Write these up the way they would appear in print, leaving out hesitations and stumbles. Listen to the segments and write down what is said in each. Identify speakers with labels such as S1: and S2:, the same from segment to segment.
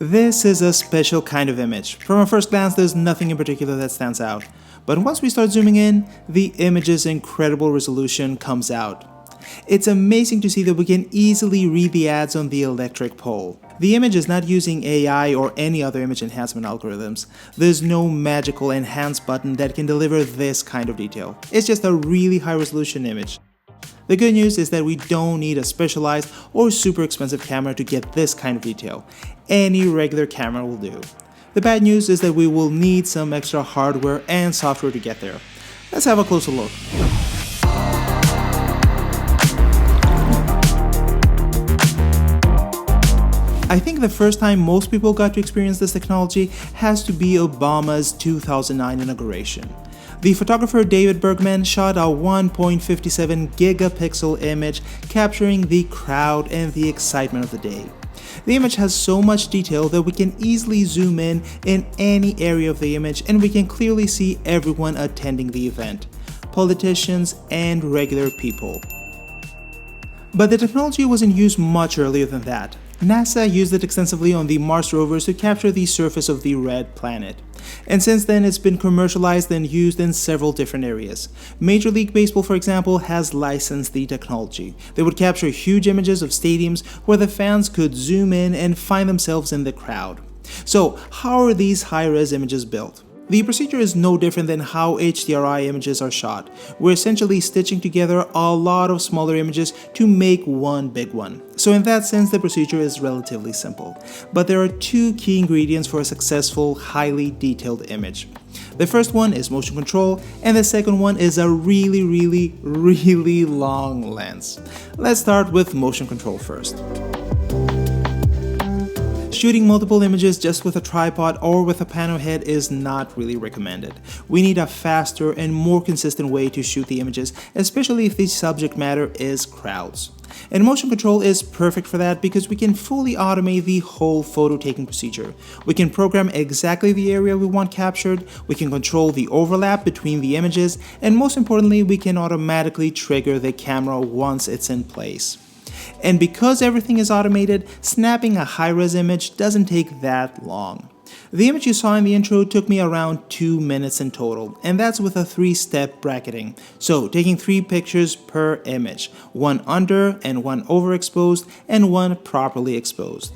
S1: This is a special kind of image. From a first glance, there's nothing in particular that stands out. But once we start zooming in, the image's incredible resolution comes out. It's amazing to see that we can easily read the ads on the electric pole. The image is not using AI or any other image enhancement algorithms. There's no magical enhance button that can deliver this kind of detail. It's just a really high resolution image. The good news is that we don't need a specialized or super expensive camera to get this kind of detail. Any regular camera will do. The bad news is that we will need some extra hardware and software to get there. Let's have a closer look. I think the first time most people got to experience this technology has to be Obama's 2009 inauguration. The photographer David Bergman shot a 1.57 gigapixel image capturing the crowd and the excitement of the day. The image has so much detail that we can easily zoom in any area of the image and we can clearly see everyone attending the event, politicians and regular people. But the technology wasn't used much earlier than that. NASA used it extensively on the Mars rovers to capture the surface of the red planet. And since then it's been commercialized and used in several different areas. Major League Baseball, for example, has licensed the technology. They would capture huge images of stadiums where the fans could zoom in and find themselves in the crowd. So how are these high-res images built? The procedure is no different than how HDRI images are shot. We're essentially stitching together a lot of smaller images to make one big one. So in that sense, the procedure is relatively simple. But there are two key ingredients for a successful, highly detailed image. The first one is motion control, and the second one is a really long lens. Let's start with motion control first. Shooting multiple images just with a tripod or with a panel head is not really recommended. We need a faster and more consistent way to shoot the images, especially if the subject matter is crowds. And motion control is perfect for that because we can fully automate the whole photo taking procedure. We can program exactly the area we want captured, we can control the overlap between the images, and most importantly, we can automatically trigger the camera once it's in place. And because everything is automated, snapping a high-res image doesn't take that long. The image you saw in the intro took me around 2 minutes in total, and that's with a 3-step bracketing. So taking 3 pictures per image, one under and one overexposed and one properly exposed.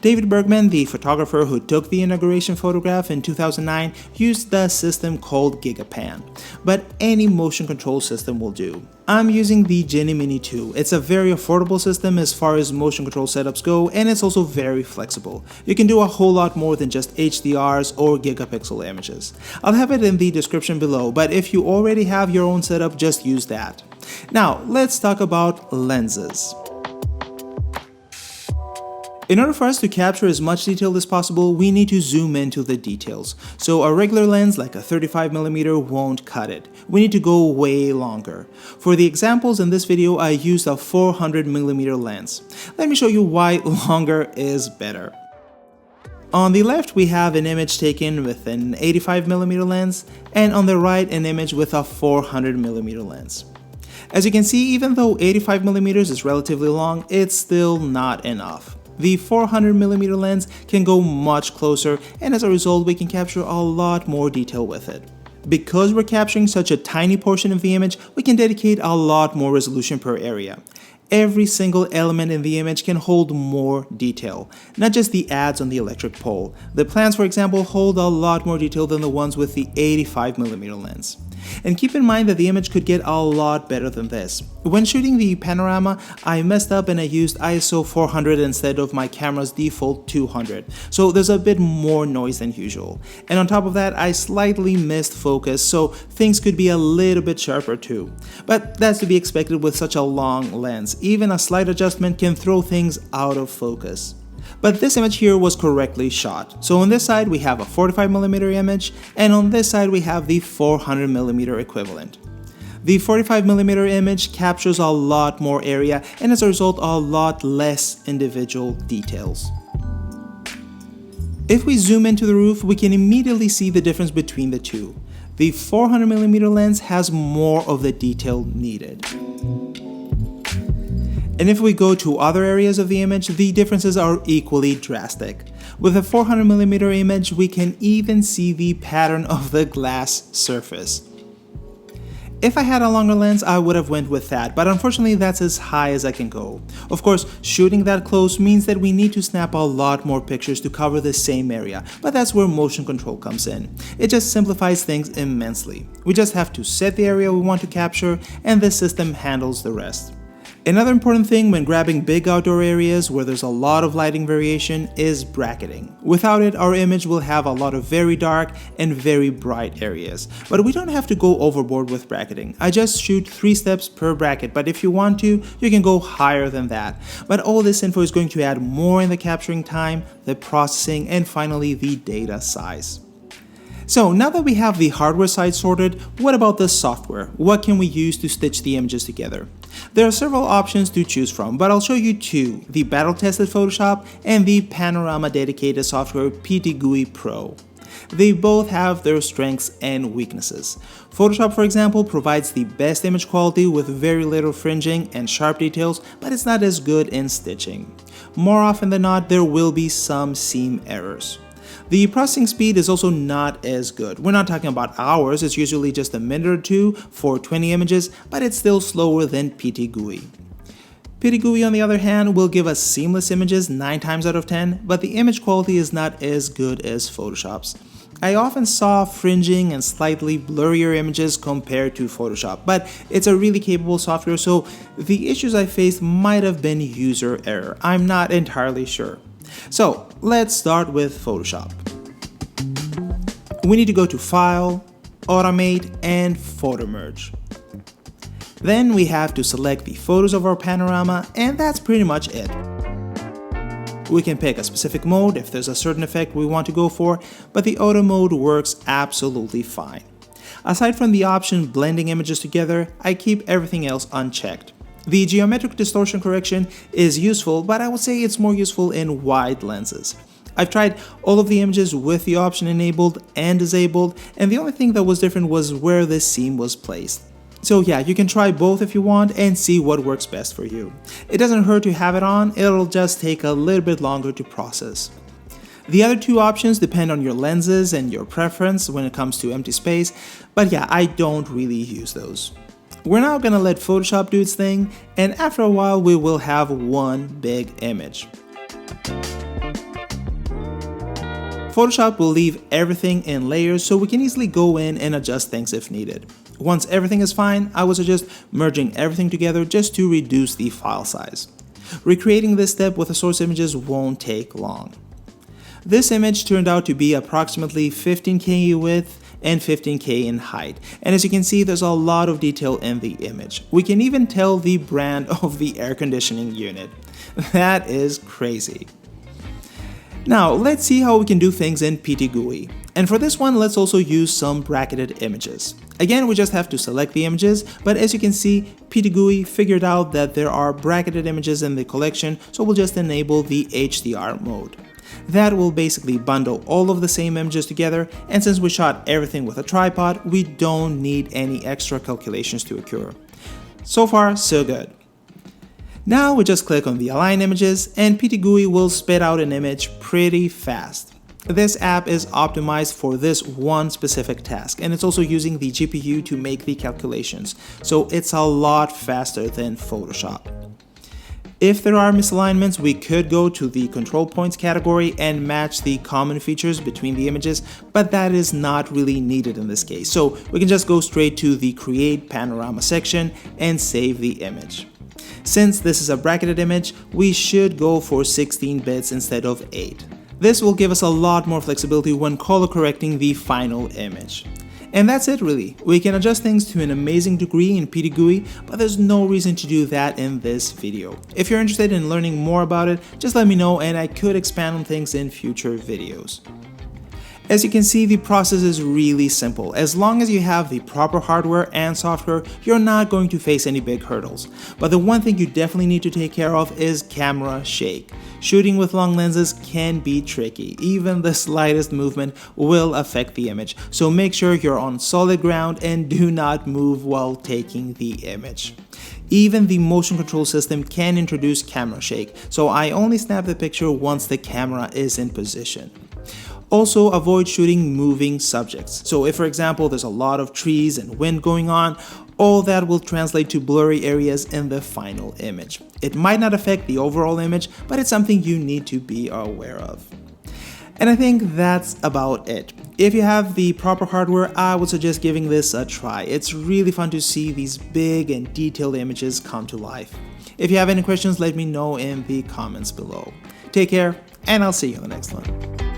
S1: David Bergman, the photographer who took the inauguration photograph in 2009, used the system called Gigapan, but any motion control system will do. I'm using the Genie Mini 2. It's a very affordable system as far as motion control setups go, and it's also very flexible. You can do a whole lot more than just HDRs or gigapixel images. I'll have it in the description below, but if you already have your own setup, just use that. Now, let's talk about lenses. In order for us to capture as much detail as possible, we need to zoom into the details. So a regular lens like a 35mm won't cut it. We need to go way longer. For the examples in this video, I used a 400mm lens. Let me show you why longer is better. On the left, we have an image taken with an 85mm lens, and on the right, an image with a 400mm lens. As you can see, even though 85mm is relatively long, it's still not enough. The 400mm lens can go much closer, and as a result we can capture a lot more detail with it. Because we're capturing such a tiny portion of the image, we can dedicate a lot more resolution per area. Every single element in the image can hold more detail, not just the ads on the electric pole. The plants, for example, hold a lot more detail than the ones with the 85mm lens. And keep in mind that the image could get a lot better than this. When shooting the panorama, I messed up and I used ISO 400 instead of my camera's default 200, so there's a bit more noise than usual. And on top of that, I slightly missed focus, so things could be a little bit sharper too. But that's to be expected with such a long lens. Even a slight adjustment can throw things out of focus. But this image here was correctly shot. So on this side we have a 45mm image, and on this side we have the 400mm equivalent. The 45mm image captures a lot more area and as a result a lot less individual details. If we zoom into the roof, we can immediately see the difference between the two. The 400mm lens has more of the detail needed. And if we go to other areas of the image, the differences are equally drastic. With a 400mm image, we can even see the pattern of the glass surface. If I had a longer lens, I would have went with that, but unfortunately that's as high as I can go. Of course, shooting that close means that we need to snap a lot more pictures to cover the same area, but that's where motion control comes in. It just simplifies things immensely. We just have to set the area we want to capture, and the system handles the rest. Another important thing when grabbing big outdoor areas where there's a lot of lighting variation is bracketing. Without it, our image will have a lot of very dark and very bright areas. But we don't have to go overboard with bracketing. I just shoot 3 steps per bracket, but if you want to, you can go higher than that. But all this info is going to add more in the capturing time, the processing, and finally the data size. So now that we have the hardware side sorted, what about the software? What can we use to stitch the images together? There are several options to choose from, but I'll show you 2, the battle-tested Photoshop and the panorama-dedicated software PTGui Pro. They both have their strengths and weaknesses. Photoshop, for example, provides the best image quality with very little fringing and sharp details, but it's not as good in stitching. More often than not, there will be some seam errors. The processing speed is also not as good. We're not talking about hours, it's usually just a minute or 2 for 20 images, but it's still slower than PTGui. PTGui, on the other hand, will give us seamless images 9 times out of 10, but the image quality is not as good as Photoshop's. I often saw fringing and slightly blurrier images compared to Photoshop, but it's a really capable software, so the issues I faced might have been user error. I'm not entirely sure. So let's start with Photoshop. We need to go to File, Automate, and Photo Merge. Then we have to select the photos of our panorama, and that's pretty much it. We can pick a specific mode if there's a certain effect we want to go for, but the auto mode works absolutely fine. Aside from the option blending images together, I keep everything else unchecked. The geometric distortion correction is useful, but I would say it's more useful in wide lenses. I've tried all of the images with the option enabled and disabled, and the only thing that was different was where the seam was placed. So yeah, you can try both if you want and see what works best for you. It doesn't hurt to have it on, it'll just take a little bit longer to process. The other 2 options depend on your lenses and your preference when it comes to empty space, but yeah, I don't really use those. We're now gonna let Photoshop do its thing, and after a while we will have one big image. Photoshop will leave everything in layers so we can easily go in and adjust things if needed. Once everything is fine, I would suggest merging everything together just to reduce the file size. Recreating this step with the source images won't take long. This image turned out to be approximately 15K width and 15K in height, and as you can see, there's a lot of detail in the image. We can even tell the brand of the air conditioning unit. That is crazy. Now let's see how we can do things in PTGui. And for this one, let's also use some bracketed images. Again, we just have to select the images, but as you can see, PTGui figured out that there are bracketed images in the collection, so we'll just enable the HDR mode. That will basically bundle all of the same images together, and since we shot everything with a tripod, we don't need any extra calculations to occur. So far, so good. Now we just click on the Align Images, and PTGui will spit out an image pretty fast. This app is optimized for this one specific task, and it's also using the GPU to make the calculations, so it's a lot faster than Photoshop. If there are misalignments, we could go to the control points category and match the common features between the images, but that is not really needed in this case, so we can just go straight to the Create Panorama section and save the image. Since this is a bracketed image, we should go for 16 bits instead of 8. This will give us a lot more flexibility when color correcting the final image. And that's it really. We can adjust things to an amazing degree in PTGui, but there's no reason to do that in this video. If you're interested in learning more about it, just let me know and I could expand on things in future videos. As you can see, the process is really simple. As long as you have the proper hardware and software, you're not going to face any big hurdles. But the one thing you definitely need to take care of is camera shake. Shooting with long lenses can be tricky. Even the slightest movement will affect the image. So make sure you're on solid ground and do not move while taking the image. Even the motion control system can introduce camera shake, so I only snap the picture once the camera is in position. Also, avoid shooting moving subjects. So if, for example, there's a lot of trees and wind going on, all that will translate to blurry areas in the final image. It might not affect the overall image, but it's something you need to be aware of. And I think that's about it. If you have the proper hardware, I would suggest giving this a try. It's really fun to see these big and detailed images come to life. If you have any questions, let me know in the comments below. Take care, and I'll see you in the next one.